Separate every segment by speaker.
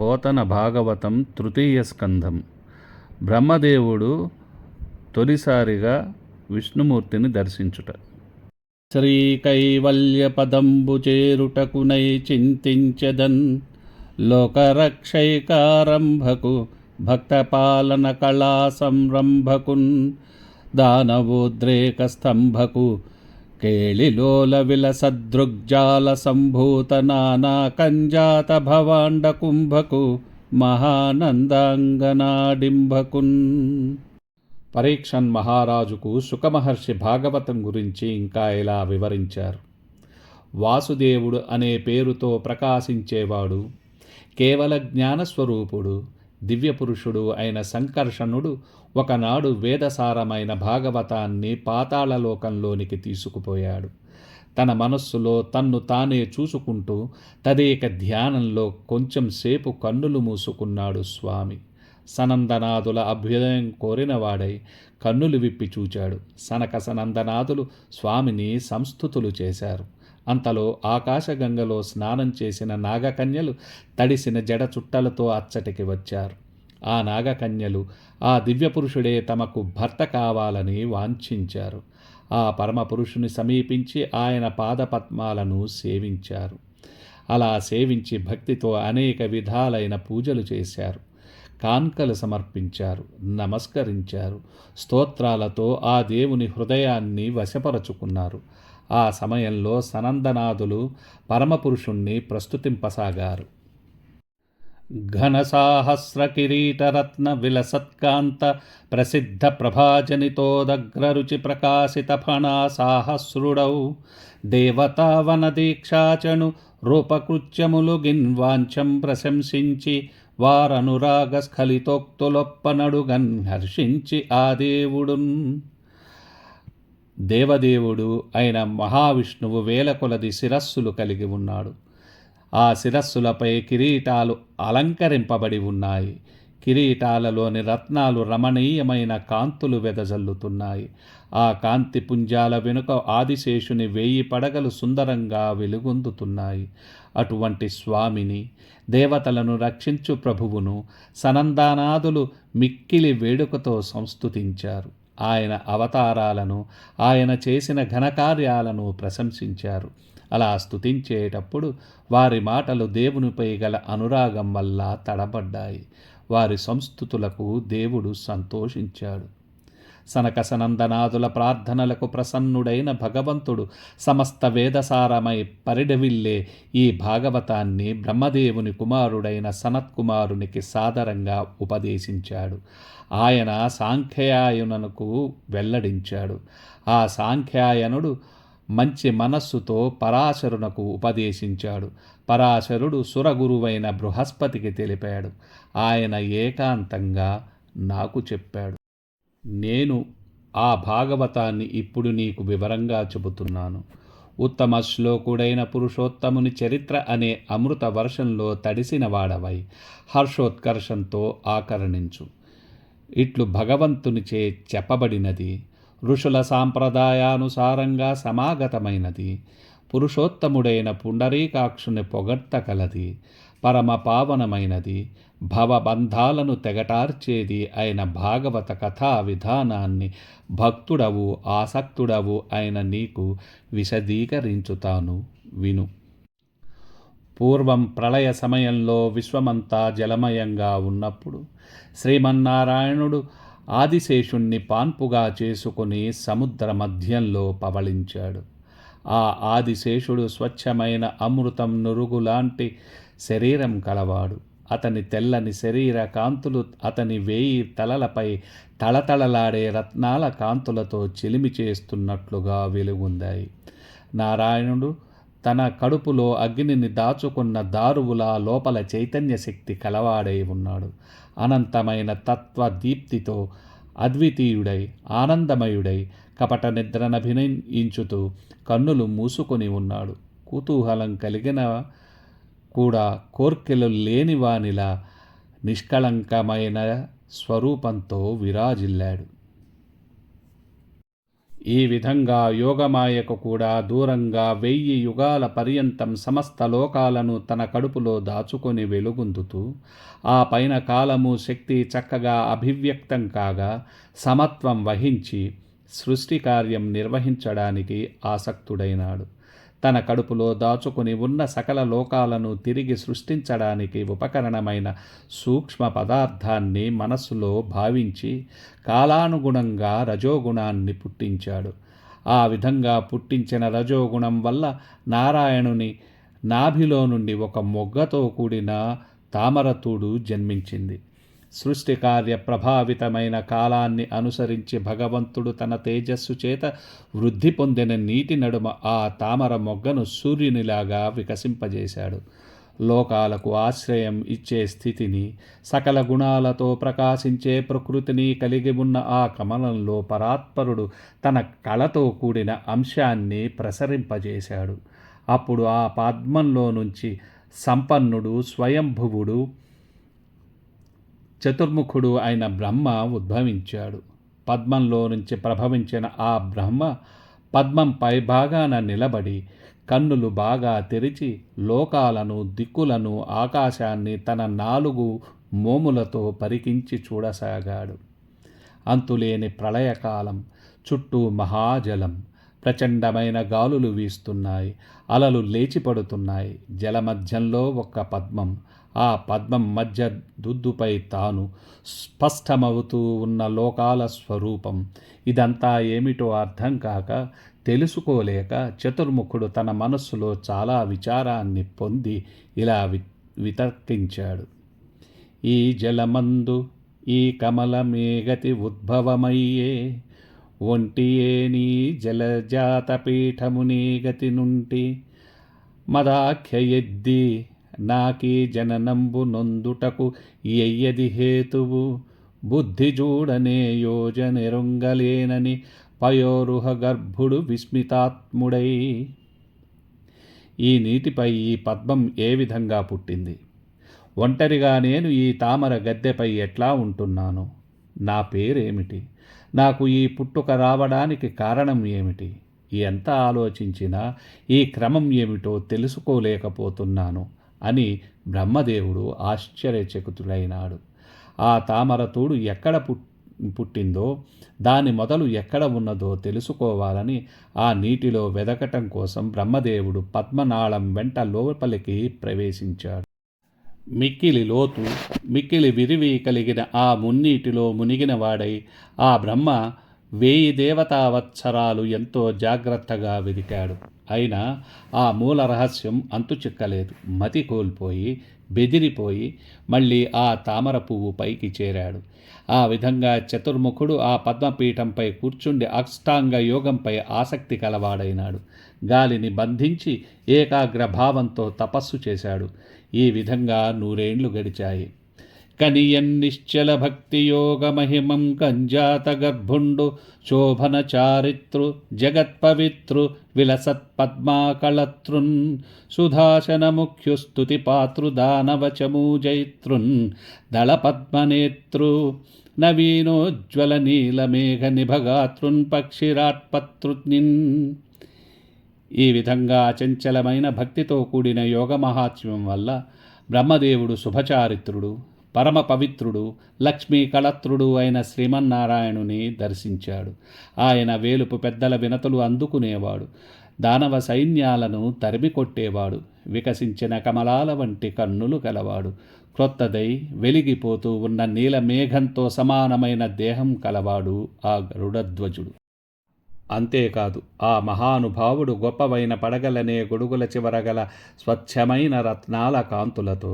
Speaker 1: పోతన భాగవతం తృతీయ స్కంధం. బ్రహ్మదేవుడు తొలిసారిగా విష్ణుమూర్తిని దర్శించుట. శ్రీకైవల్య పదంబు చేరుటకునై చింతించెదన్ లోకరక్షైకారంభకు భక్తపాలన కళా సంరంభకున్ దానవోద్రేక స్తంభకు కేళిలోల విలసదృగ్జాల సంభూత నానా కంజాత భవాండ కుంభకు మహానందాంగనాడింభకున్. పరీక్షన్ మహారాజుకు శుకమహర్షి భాగవతం గురించి ఇంకా ఇలా వివరించారు. వాసుదేవుడు అనే పేరుతో ప్రకాశించేవాడు, కేవల జ్ఞానస్వరూపుడు, దివ్యపురుషుడు అయిన సంకర్షణుడు ఒకనాడు వేదసారమైన భాగవతాన్ని పాతాళలోకంలోనికి తీసుకుపోయాడు. తన మనస్సులో తన్ను తానే చూసుకుంటూ తదేక ధ్యానంలో కొంచెం సేపు కన్నులు మూసుకున్నాడు స్వామి. సనందనాదుల అభ్యుదయం కోరినవాడై కన్నులు విప్పి చూచాడు. సనక సనందనాదులు స్వామిని సంస్తుతులు చేశారు. అంతలో ఆకాశగంగలో స్నానం చేసిన నాగకన్యలు తడిసిన జడ చుట్టలతో అచ్చటికి వచ్చారు. ఆ నాగకన్యలు ఆ దివ్యపురుషుడే తమకు భర్త కావాలని వాంఛించారు. ఆ పరమపురుషుని సమీపించి ఆయన పాదపద్మాలను సేవించారు. అలా సేవించి భక్తితో అనేక విధాలైన పూజలు చేశారు. కాన్కలు సమర్పించారు, నమస్కరించారు. స్తోత్రాలతో ఆ దేవుని హృదయాన్ని వశపరచుకున్నారు. ఆ సమయంలో సనందనాదులు పరమపురుషుణ్ణి ప్రస్తుతింపసాగారు. ఘనసాహస్ర కిరీటరత్న విలసత్కాంత ప్రసిద్ధ ప్రభాజనితోదగ్రరుచి ప్రకాశిత ఫణా సాహస్రుడౌ దేవతావన దీక్షాచను రూపకృత్యములు గిన్వాంఛం ప్రశంసించి వారనురాగ స్ఖలితోక్తులొప్పనడుగన్ హర్షించి ఆ దేవుడున్. దేవదేవుడు అయిన మహావిష్ణువు వేల కొలది శిరస్సులు కలిగి ఉన్నాడు. ఆ శిరస్సులపై కిరీటాలు అలంకరింపబడి ఉన్నాయి. కిరీటాలలోని రత్నాలు రమణీయమైన కాంతులు వెదజల్లుతున్నాయి. ఆ కాంతి పుంజాల వెనుక ఆదిశేషుని 1000 పడగలు సుందరంగా వెలుగొందుతున్నాయి. అటువంటి స్వామిని, దేవతలను రక్షించు ప్రభువును సనందనాదులు మిక్కిలి వేడుకతో సంస్తుతించారు. ఆయన అవతారాలను, ఆయన చేసిన ఘనకార్యాలను ప్రశంసించారు. అలా స్తుతించేటప్పుడు వారి మాటలు దేవునిపై గల అనురాగం వల్ల తడబడ్డాయి. వారి సంస్తుతులకు దేవుడు సంతోషించాడు. సనక సనందనాదుల ప్రార్థనలకు ప్రసన్నుడైన భగవంతుడు సమస్త వేదసారమై పరిడవిల్లే ఈ భాగవతాన్ని బ్రహ్మదేవుని కుమారుడైన సనత్కుమారునికి సాదరంగా ఉపదేశించాడు. ఆయన సాంఖ్యాయనునకు వెల్లడించాడు. ఆ సాంఖ్యాయనుడు మంచి మనస్సుతో పరాశరునకు ఉపదేశించాడు. పరాశరుడు సురగురువైన బృహస్పతికి తెలిపాడు. ఆయన ఏకాంతంగా నాకు చెప్పాడు. నేను ఆ భాగవతాన్ని ఇప్పుడు నీకు వివరంగా చెబుతున్నాను. ఉత్తమ శ్లోకుడైన పురుషోత్తముని చరిత్ర అనే అమృత వర్షంలో తడిసిన వాడవై హర్షోత్కర్షంతో ఆకర్ణించు. ఇట్లు భగవంతునిచే చెప్పబడినది, ఋషుల సాంప్రదాయానుసారంగా సమాగతమైనది, పురుషోత్తముడైన పుండరీకాక్షుని పొగడ్త కలది, పరమ పావనమైనది, భవబంధాలను తెగటార్చేది అయిన భాగవత కథా విధానాన్ని భక్తుడవు ఆసక్తుడవు అయిన నీకు విశదీకరించుతాను, విను. పూర్వం ప్రళయ సమయంలో విశ్వమంతా జలమయంగా ఉన్నప్పుడు శ్రీమన్నారాయణుడు ఆదిశేషుణ్ణి పాన్పుగా చేసుకుని సముద్ర మధ్యంలో పవళించాడు. ఆ ఆదిశేషుడు స్వచ్ఛమైన అమృతం నురుగులాంటి శరీరం కలవాడు. అతని తెల్లని శరీర కాంతులు అతని 1000 తలలపై తళతళలాడే రత్నాల కాంతులతో చిలిమి చేస్తున్నట్లుగా వెలుగుందాయి. నారాయణుడు తన కడుపులో అగ్నిని దాచుకున్న దారువులా లోపల చైతన్య శక్తి కలవాడై ఉన్నాడు. అనంతమైన తత్వ దీప్తితో అద్వితీయుడై ఆనందమయుడై కపట నిద్రనభినయించుతూ కన్నులు మూసుకొని ఉన్నాడు. కుతూహలం కలిగిన కూడా కోర్కెలు లేనివానిలా నిష్కళంకమైన స్వరూపంతో విరాజిల్లాడు. ఈ విధంగా యోగమాయకు కూడా దూరంగా 1000 యుగాల పర్యంతం సమస్త లోకాలను తన కడుపులో దాచుకొని వెలుగొందుతూ ఆ పైన కాలము శక్తి చక్కగా అభివ్యక్తం కాగా సమత్వం వహించి సృష్టి కార్యం నిర్వహించడానికి ఆసక్తుడైనాడు. తన కడుపులో దాచుకుని ఉన్న సకల లోకాలను తిరిగి సృష్టించడానికి ఉపకరణమైన సూక్ష్మ పదార్థాన్ని మనస్సులో భావించి కాలానుగుణంగా రజోగుణాన్ని పుట్టించాడు. ఆ విధంగా పుట్టించిన రజోగుణం వల్ల నారాయణుని నాభిలో నుండి ఒక మొగ్గతో కూడిన తామరతూడు జన్మించింది. సృష్టి కార్య ప్రభావితమైన కాలాన్ని అనుసరించి భగవంతుడు తన తేజస్సు చేత వృద్ధి పొందిన నీటి నడుమ ఆ తామర మొగ్గను సూర్యునిలాగా వికసింపజేశాడు. లోకాలకు ఆశ్రయం ఇచ్చే స్థితిని, సకల గుణాలతో ప్రకాశించే ప్రకృతిని కలిగి ఉన్న ఆ కమలంలో పరాత్పరుడు తన కళతో కూడిన అంశాన్ని ప్రసరింపజేశాడు. అప్పుడు ఆ పద్మంలో నుంచి సంపన్నుడు, స్వయంభువుడు, చతుర్ముఖుడు అయిన బ్రహ్మ ఉద్భవించాడు. పద్మంలో నుంచి ప్రభవించిన ఆ బ్రహ్మ పద్మంపై భాగాన నిలబడి కన్నులు బాగా తెరిచి లోకాలను, దిక్కులను, ఆకాశాన్ని తన 4 మోములతో పరికించి చూడసాగాడు. అంతులేని ప్రళయకాలం, చుట్టూ మహాజలం, ప్రచండమైన గాలులు వీస్తున్నాయి, అలలు లేచిపడుతున్నాయి. జలమధ్యంలో ఒక పద్మం, ఆ పద్మం మధ్య దుద్దుపై తాను స్పష్టమవుతూ ఉన్న లోకాల స్వరూపం. ఇదంతా ఏమిటో అర్థం కాక, తెలుసుకోలేక చతుర్ముఖుడు తన మనస్సులో చాలా విచారాన్ని పొంది ఇలా వితర్కించాడు. ఈ జలమందు ఈ కమలమేగతి ఉద్భవమయ్యే, ఒంటియేని జలజాత పీఠముని గతి నుండి మదాఖ్య ఎద్ది నాకీ జననంబు నొందుటకు ఎయ్యది హేతువు, బుద్ధి చూడనే యోజనెరుంగలేనని పయోరుహ గర్భుడు విస్మితాత్ముడై. ఈ నీటిపై ఈ పద్మం ఏ విధంగా పుట్టింది? ఒంటరిగా నేను ఈ తామర గద్దెపై ఎట్లా ఉంటున్నాను? నా పేరేమిటి? నాకు ఈ పుట్టుక రావడానికి కారణం ఏమిటి? ఎంత ఆలోచించినా ఈ క్రమం ఏమిటో తెలుసుకోలేకపోతున్నాను అని బ్రహ్మదేవుడు ఆశ్చర్యచకితుడైనాడు. ఆ తామరతూడు ఎక్కడ పుట్టిందో, దాని మొదలు ఎక్కడ ఉన్నదో తెలుసుకోవాలని ఆ నీటిలో వెదకటం కోసం బ్రహ్మదేవుడు పద్మనాళం వెంట లోపలికి ప్రవేశించాడు. మిక్కిలి లోతు, మిక్కిలి విరివి కలిగిన ఆ మున్నీటిలో మునిగిన వాడై ఆ బ్రహ్మ 1000 దేవతావత్సరాలు ఎంతో జాగ్రత్తగా వెదికాడు. అయినా ఆ మూల రహస్యం అంతు చిక్కలేదు. మతి కోల్పోయి, బెదిరిపోయి మళ్ళీ ఆ తామర పువ్వు పైకి చేరాడు. ఆ విధంగా చతుర్ముఖుడు ఆ పద్మపీఠంపై కూర్చుండి అష్టాంగ యోగంపై ఆసక్తి కలవాడైనాడు. గాలిని బంధించి ఏకాగ్ర భావంతో తపస్సు చేశాడు. ఈ విధంగా 100 ఏండ్లు గడిచాయి. కనియన్నిశ్చల భక్తియోగ మహిమం కంజాత గర్భుండు శోభన చారిత్రు జగత్పవిత్రు విలసత్ పద్మాకళతృన్ సుధాశన ముఖ్యుస్తుతి పాతృ దానవచమూజైతృన్ దళపద్మనేత్రు నవీనోజ్వల నీలమేఘ నిభగాతృన్ పక్షిరాట్పత్రునిన్. ఈ విధంగా అచంచలమైన భక్తితో కూడిన యోగమహాత్మ్యం వల్ల బ్రహ్మదేవుడు శుభచారిత్రుడు, పరమ పవిత్రుడు, లక్ష్మీ కళత్రుడు అయిన శ్రీమన్నారాయణుని దర్శించాడు. ఆయన వేలుపు పెద్దల వినతులు అందుకునేవాడు. దానవ సైన్యాలను తరిమికొట్టేవాడు. వికసించిన కమలాల వంటి కన్నులు కలవాడు. క్రొత్తదై వెలిగిపోతూ ఉన్న నీలమేఘంతో సమానమైన దేహం కలవాడు ఆ గరుడధ్వజుడు. అంతేకాదు, ఆ మహానుభావుడు గొప్పవైన పడగలనే గొడుగుల చివరగల స్వచ్ఛమైన రత్నాల కాంతులతో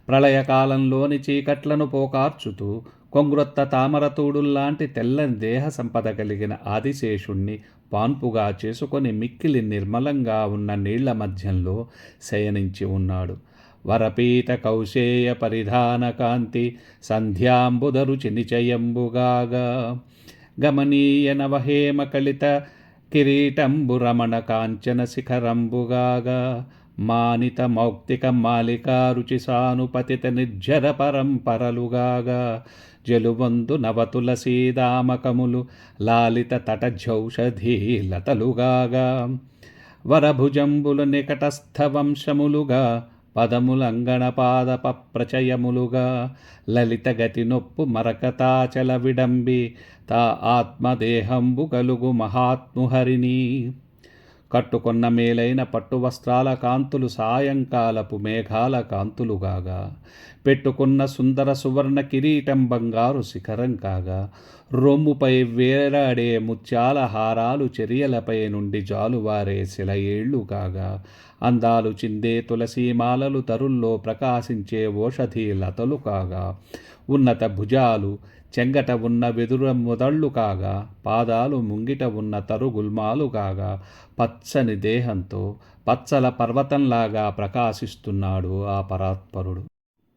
Speaker 1: ప్రళయకాలంలోని చీకట్లను పోకార్చుతూ కొంగ్రొత్త తామరతూడుల్లాంటి తెల్లని దేహ సంపద కలిగిన ఆదిశేషుణ్ణి పాన్పుగా చేసుకొని మిక్కిలి నిర్మలంగా ఉన్న నీళ్ల మధ్యంలో శయనించి ఉన్నాడు. వరపీత కౌశేయ పరిధాన కాంతి సంధ్యాంబుదరుచి నిచయంబుగాగా గమనీయ నవహేమ కలిత కిరీటంబు రమణ కాంచన శిఖరంబుగాగా మానిత మౌక్తిక మాలికా రుచి సానుపతిత నిర్జర పరంపరలుగాగా జలువందు నవతులసీదామకములు లాలిత తటజౌషధీ లతలుగాగా వరభుజంబులు నికటస్థ వంశములుగా పదములంగణపాదప ప్రచయములుగా లలిత గతి నొప్పు మరకతాచల విడంబి తా ఆత్మదేహంబు కలుగు మహాత్ముహరిని కట్టుకొన్న మేలైన పట్టు వస్త్రాల కాంతులు సాయంకాలపు మేఘాల కాంతులుగాగా పెట్టుకున్న సుందర సువర్ణ కిరీటం బంగారు శిఖరం కాగా రొమ్ముపై వేలాడే ముత్యాల హారాలు చర్యలపై నుండి జాలువారే శిలయేళ్లు కాగా అందాలు చిందే తులసీమాలలు తరుల్లో ప్రకాశించే ఓషధి లతలు కాగా ఉన్నత భుజాలు చెంగట ఉన్న వెదుర మొదళ్ళు కాగా పాదాలు ముంగిట ఉన్న తరుగుల్మాలు కాగా పచ్చని దేహంతో పచ్చల పర్వతంలాగా ప్రకాశిస్తున్నాడు ఆ పరాత్పరుడు.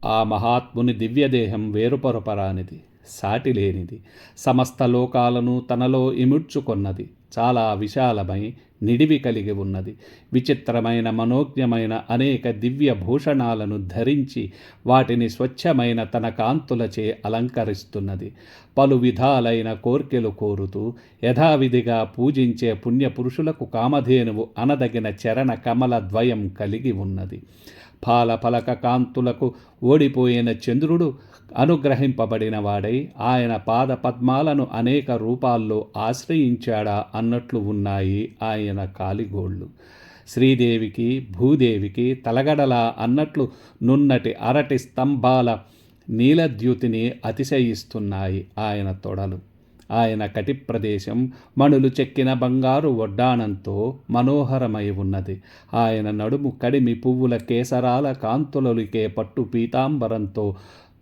Speaker 1: ఆ మహాత్ముని దివ్యదేహం వేరుపరపరానిది, సాటిలేనిది, సమస్త లోకాలను తనలో ఇముడ్చుకొన్నది, చాలా విశాలమై నిడివి కలిగి ఉన్నది. విచిత్రమైన మనోజ్ఞమైన అనేక దివ్య భూషణాలను ధరించి వాటిని స్వచ్ఛమైన తన కాంతులచే అలంకరిస్తున్నది. పలు విధాలైన కోర్కెలు కోరుతూ యథావిధిగా పూజించే పుణ్యపురుషులకు కామధేనువు అనదగిన చరణ కమల ద్వయం కలిగి ఉన్నది. ఫాలఫలక కాంతులకు ఓడిపోయిన చంద్రుడు అనుగ్రహింపబడిన వాడై ఆయన పాద పద్మాలను అనేక రూపాల్లో ఆశ్రయించాడా అన్నట్లు ఉన్నాయి ఆయన కాలిగోళ్ళు. శ్రీదేవికి భూదేవికి తలగడలా అన్నట్లు నున్నటి అరటి స్తంభాల నీలద్యుతిని అతిశయిస్తున్నాయి ఆయన తొడలు. ఆయన కటి ప్రదేశం మణులు చెక్కిన బంగారు వడ్డాణంతో మనోహరమై ఉన్నది. ఆయన నడుము కడిమి పువ్వుల కేసరాల కాంతులొలికే పట్టు పీతాంబరంతో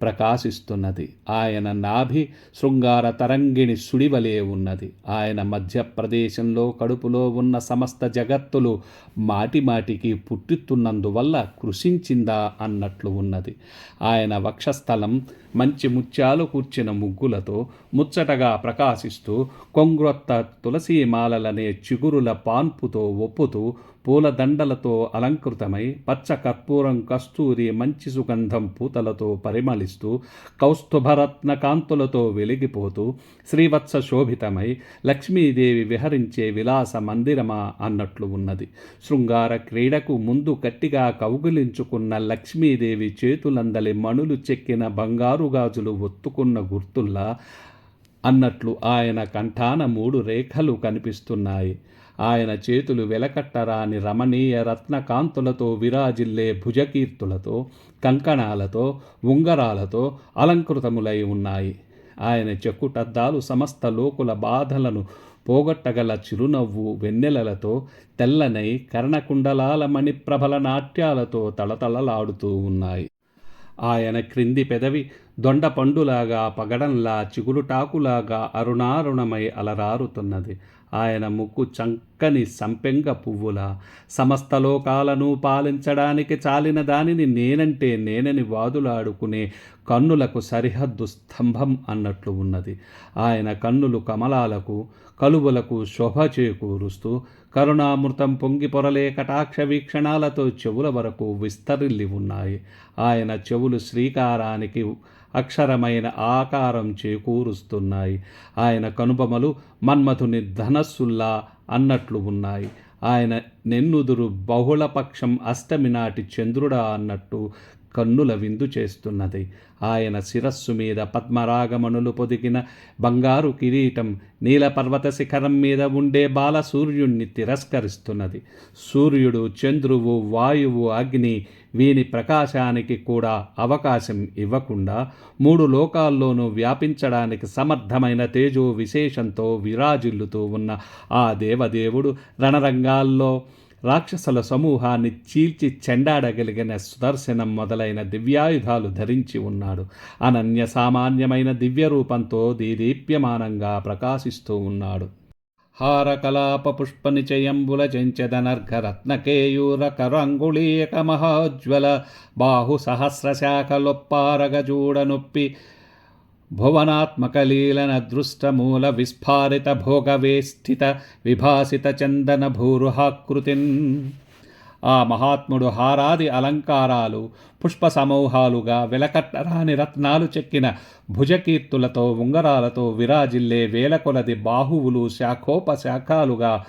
Speaker 1: ప్రకాశిస్తున్నది. ఆయన నాభి శృంగార తరంగిణి సుడివలే ఉన్నది. ఆయన మధ్యప్రదేశంలో కడుపులో ఉన్న సమస్త జగత్తులు మాటిమాటికి పుట్టుతున్నందువల్ల కృషించిందా అన్నట్లు ఉన్నది. ఆయన వక్షస్థలం మంచి ముత్యాలు కూర్చిన ముగ్గులతో ముచ్చటగా ప్రకాశిస్తూ కొంగ్రొత్త తులసీమాలలనే చిగురుల పాన్పుతో ఒప్పుతూ పూలదండలతో అలంకృతమై పచ్చ కర్పూరం కస్తూరి మంచి సుగంధం పూతలతో పరిమళిస్తూ కౌస్తుభరత్న కాంతులతో వెలిగిపోతూ శ్రీవత్స శోభితమై లక్ష్మీదేవి విహరించే విలాస మందిరమా అన్నట్లు ఉన్నది. శృంగార క్రీడకు ముందు గట్టిగా కౌగిలించుకున్న లక్ష్మీదేవి చేతులందలి మణులు చెక్కిన బంగారు గాజులు ఒత్తుకున్న గుర్తుల్లా అన్నట్లు ఆయన కంఠాన 3 రేఖలు కనిపిస్తున్నాయి. ఆయన చేతులు వెలకట్టరాని రమణీయ రత్నకాంతులతో విరాజిల్లే భుజకీర్తులతో కంకణాలతో ఉంగరాలతో అలంకృతములై ఉన్నాయి. ఆయన చెక్కుటద్దాలు సమస్త లోకుల బాధలను పోగొట్టగల చిరునవ్వు వెన్నెలలతో తెల్లనై కర్ణకుండలాల మణిప్రభల నాట్యాలతో తళతళలాడుతూ ఉన్నాయి. ఆయన క్రింది పెదవి దొండపండులాగా పగడంలా చిగురుటాకులాగా అరుణారుణమై అలరారుతున్నది. ఆయన ముక్కు చంకని సంపెంగ పువ్వులా సమస్త లోకాలను పాలించడానికి చాలిన దానిని నేనంటే నేనని వాదులాడుకునే కన్నులకు సరిహద్దు స్తంభం అన్నట్లు ఉన్నది. ఆయన కన్నులు కమలాలకు కలువలకు శోభ చేకూరుస్తూ కరుణామృతం పొంగి పొరలే కటాక్ష వీక్షణాలతో చెవుల వరకు విస్తరిల్లి ఉన్నాయి. ఆయన చెవులు శ్రీకారానికి అక్షరమైన ఆకారం చేకూరుస్తున్నాయి. ఆయన కనుబొమలు మన్మథుని ధనస్సుల్లా అన్నట్లు ఉన్నాయి. ఆయన నెన్నుదురు బహుళపక్షం అష్టమి నాటి చంద్రుడా అన్నట్టు కన్నుల విందు చేస్తున్నది. ఆయన శిరస్సు మీద పద్మరాగమణులు పొదిగిన బంగారు కిరీటం నీలపర్వత శిఖరం మీద ఉండే బాల సూర్యుణ్ణి తిరస్కరిస్తున్నది. సూర్యుడు, చంద్రువు, వాయువు, అగ్ని వీని ప్రకాశానికి కూడా అవకాశం ఇవ్వకుండా 3 లోకాల్లోనూ వ్యాపించడానికి సమర్థమైన తేజో విశేషంతో విరాజిల్లుతూ ఉన్న ఆ దేవదేవుడు రణరంగాల్లో రాక్షసుల సమూహాన్ని చీల్చి చెండాడగలిగిన సుదర్శనం మొదలైన దివ్యాయుధాలు ధరించి ఉన్నాడు. అనన్య సామాన్యమైన దివ్యరూపంతో దీదీప్యమానంగా ప్రకాశిస్తూ ఉన్నాడు. హారకలాప పుష్పనిచయంబుల చెంచెదనర్ఘరత్నకేయూర కరంగుళీయక మహోజ్వల బాహు సహస్రశాఖలొప్పారగజూడనొప్పి భువనాత్మకలీలన దృష్టమూల విస్ఫారిత భోగవేష్ఠిత విభాసిత చందన భూరుహాకృతిన్ ఆ మహాత్ముడు హారాది అలంకారాలు పుష్ప సమూహాలుగా వెలకట్టరాని రత్నాలు చెక్కిన భుజకీర్తులతో ఉంగరాలతో విరాజిల్లే వేల కొలది బాహువులు శాఖోపశాఖాలుగా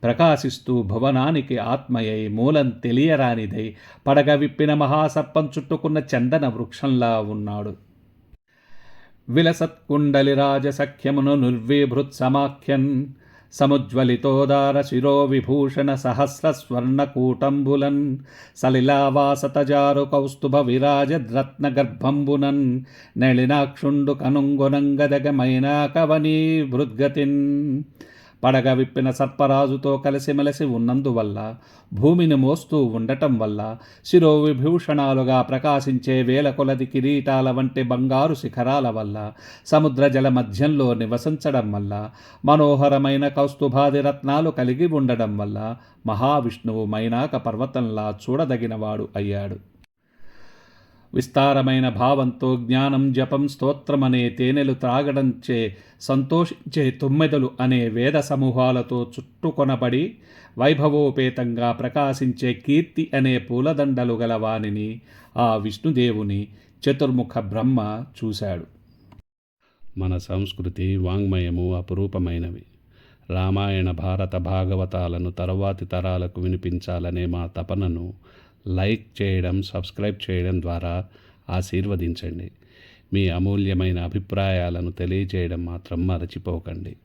Speaker 1: ప్రకాశిస్తూ భువనానికి ఆత్మయై మూలం తెలియరానిదై పడగ విప్పిన మహాసర్పం చుట్టుకున్న చందన వృక్షంలా ఉన్నాడు. విలసత్కుండలిరాజసఖ్యమును నిర్వీభృత్ సమాఖ్యన్ సముజ్వలితోదార శిరో విభూషణ సహస్రస్వర్ణకూటంబులన్ సలిలావాసతజారు కౌస్తుభ విరాజద్రత్న గర్భంబునన్ నళినాక్షుండు కనుంగొనంగదగమైనాకవనీ భృద్గతిన్. పడగ విప్పిన సర్పరాజుతో కలిసిమెలిసి ఉన్నందువల్ల, భూమిని మోస్తూ ఉండటం వల్ల, శిరోవిభూషణాలుగా ప్రకాశించే వేల కొలది కిరీటాల వంటి బంగారు శిఖరాల వల్ల, సముద్ర జల మధ్యంలో నివసించడం వల్ల, మనోహరమైన కౌస్తుభాది రత్నాలు కలిగి ఉండడం వల్ల మహావిష్ణువు మైనాక పర్వతంలా చూడదగినవాడు అయ్యాడు. విస్తారమైన భావంతో జ్ఞానం, జపం, స్తోత్రమనే తేనెలు త్రాగడంచే సంతోషించే తుమ్మెదలు అనే వేద సమూహాలతో చుట్టుకొనబడి వైభవోపేతంగా ప్రకాశించే కీర్తి అనే పూలదండలు గల వానిని, ఆ విష్ణుదేవుని చతుర్ముఖ బ్రహ్మ చూశాడు.
Speaker 2: మన సంస్కృతి, వాంగ్మయము అపురూపమైనవి. రామాయణ, భారత, భాగవతాలను తరువాతి తరాలకు వినిపించాలనే మా తపనను లైక్ చేయడం, సబ్స్క్రైబ్ చేయడం ద్వారా ఆశీర్వదించండి. మీ అమూల్యమైన అభిప్రాయాలను తెలియజేయడం మాత్రం మరచిపోకండి.